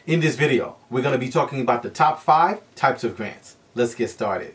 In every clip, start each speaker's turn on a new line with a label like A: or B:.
A: In this video, we're going to be talking about the top 5 types of grants. Let's get started.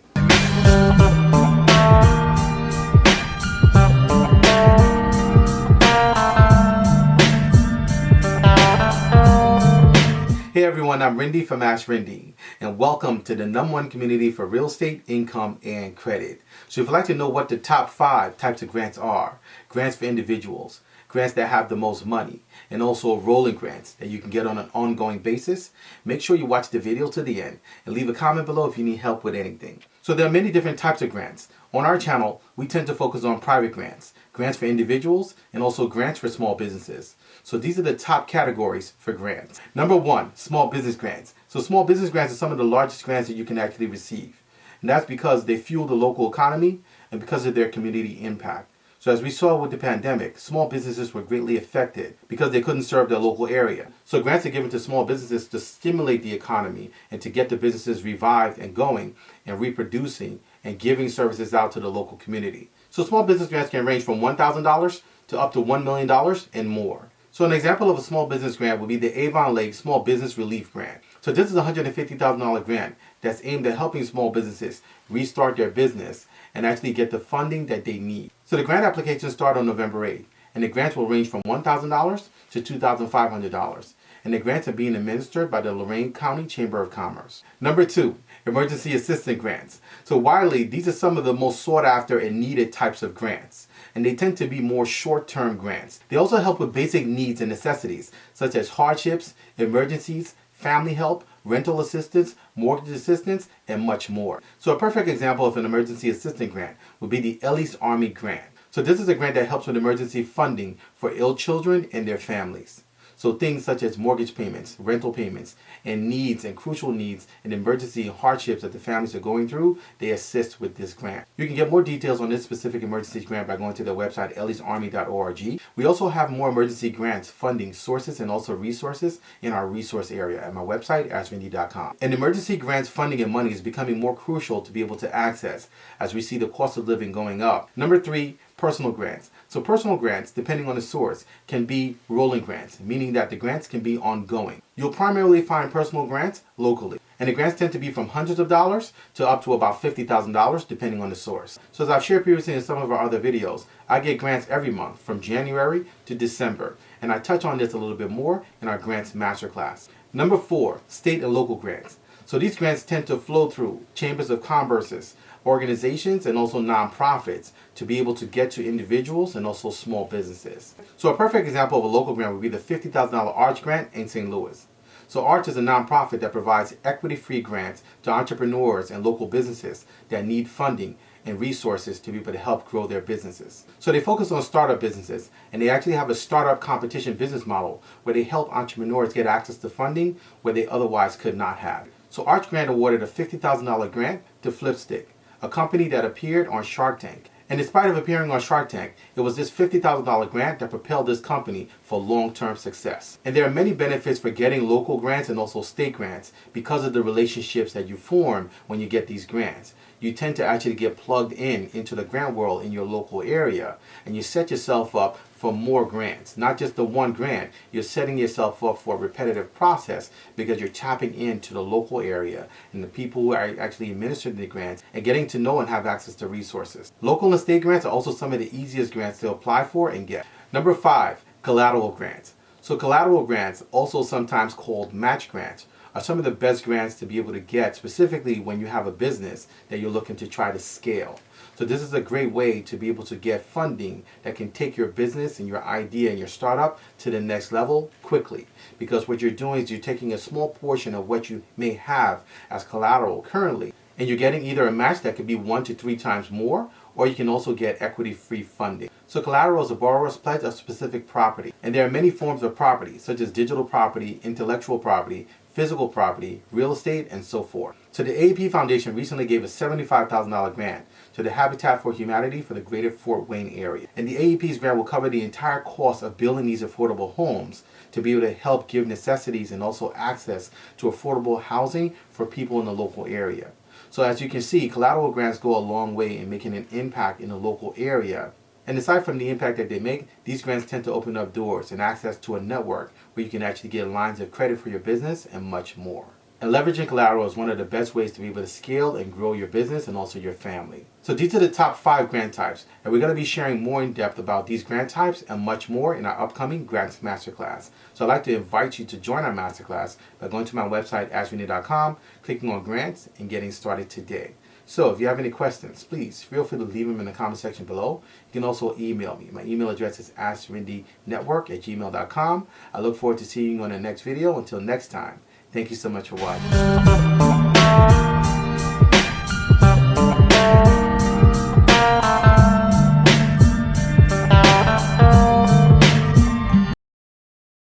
A: Hey everyone, I'm Rinde from AskRinde, and welcome to the #1 community for real estate, income, and credit. So if you'd like to know what the top 5 types of grants are, grants for individuals, grants that have the most money, and also rolling grants that you can get on an ongoing basis, make sure you watch the video to the end and leave a comment below if you need help with anything. So there are many different types of grants. On our channel, we tend to focus on private grants, grants for individuals, and also grants for small businesses. So these are the top categories for grants. Number 1, small business grants. So small business grants are some of the largest grants that you can actually receive. And that's because they fuel the local economy and because of their community impact. So as we saw with the pandemic, small businesses were greatly affected because they couldn't serve their local area. So grants are given to small businesses to stimulate the economy and to get the businesses revived and going and reproducing and giving services out to the local community. So small business grants can range from $1,000 to up to $1 million and more. So an example of a small business grant would be the Avon Lake Small Business Relief Grant. So this is a $150,000 grant that's aimed at helping small businesses restart their business and actually get the funding that they need. So the grant applications start on November 8th, and the grants will range from $1,000 to $2,500. And the grants are being administered by the Lorain County Chamber of Commerce. Number 2, emergency assistance grants. So widely, these are some of the most sought after and needed types of grants. And they tend to be more short-term grants. They also help with basic needs and necessities, such as hardships, emergencies, family help, rental assistance, mortgage assistance, and much more. So a perfect example of an emergency assistance grant would be the Ellie's Army Grant. So this is a grant that helps with emergency funding for ill children and their families. So things such as mortgage payments, rental payments, and needs and crucial needs and emergency hardships that the families are going through, they assist with this grant. You can get more details on this specific emergency grant by going to their website, elliesarmy.org. We also have more emergency grants funding sources and also resources in our resource area at my website, AskRinde.com. And emergency grants funding and money is becoming more crucial to be able to access as we see the cost of living going up. Number 3, personal grants. So personal grants, depending on the source, can be rolling grants, meaning that the grants can be ongoing. You'll primarily find personal grants locally, and the grants tend to be from hundreds of dollars to up to about $50,000 depending on the source. So as I've shared previously in some of our other videos, I get grants every month from January to December, and I touch on this a little bit more in our grants masterclass. Number 4, state and local grants. So these grants tend to flow through chambers of commerce, organizations, and also nonprofits to be able to get to individuals and also small businesses. So a perfect example of a local grant would be the $50,000 Arch Grant in St. Louis. So Arch is a nonprofit that provides equity-free grants to entrepreneurs and local businesses that need funding and resources to be able to help grow their businesses. So they focus on startup businesses, and they actually have a startup competition business model where they help entrepreneurs get access to funding where they otherwise could not have. So Arch Grant awarded a $50,000 grant to Flipstick, a company that appeared on Shark Tank. And in spite of appearing on Shark Tank, it was this $50,000 grant that propelled this company for long-term success. And there are many benefits for getting local grants and also state grants because of the relationships that you form when you get these grants. You tend to actually get plugged into the grant world in your local area, and you set yourself up for more grants. Not just the one grant, you're setting yourself up for a repetitive process because you're tapping into the local area and the people who are actually administering the grants and getting to know and have access to resources. Local and state grants are also some of the easiest grants to apply for and get. Number 5, collateral grants. So collateral grants, also sometimes called match grants, are some of the best grants to be able to get, specifically when you have a business that you're looking to try to scale. So this is a great way to be able to get funding that can take your business and your idea and your startup to the next level quickly. Because what you're doing is you're taking a small portion of what you may have as collateral currently, and you're getting either a match that could be 1 to 3 times more, or you can also get equity-free funding. So collateral is a borrower's pledge of specific property. And there are many forms of property, such as digital property, intellectual property, physical property, real estate, and so forth. So the AAP Foundation recently gave a $75,000 grant to the Habitat for Humanity for the greater Fort Wayne area. And the AAP's grant will cover the entire cost of building these affordable homes to be able to help give necessities and also access to affordable housing for people in the local area. So as you can see, collateral grants go a long way in making an impact in the local area And aside from the impact that they make, these grants tend to open up doors and access to a network where you can actually get lines of credit for your business and much more. And leveraging collateral is one of the best ways to be able to scale and grow your business and also your family. So these are the top 5 grant types, and we're going to be sharing more in depth about these grant types and much more in our upcoming Grants Masterclass. So I'd like to invite you to join our Masterclass by going to my website, AskRinde.com, clicking on Grants, and getting started today. So if you have any questions, please feel free to leave them in the comment section below. You can also email me. My email address is AskRindeNetwork@gmail.com. I look forward to seeing you on the next video. Until next time, thank you so much for watching.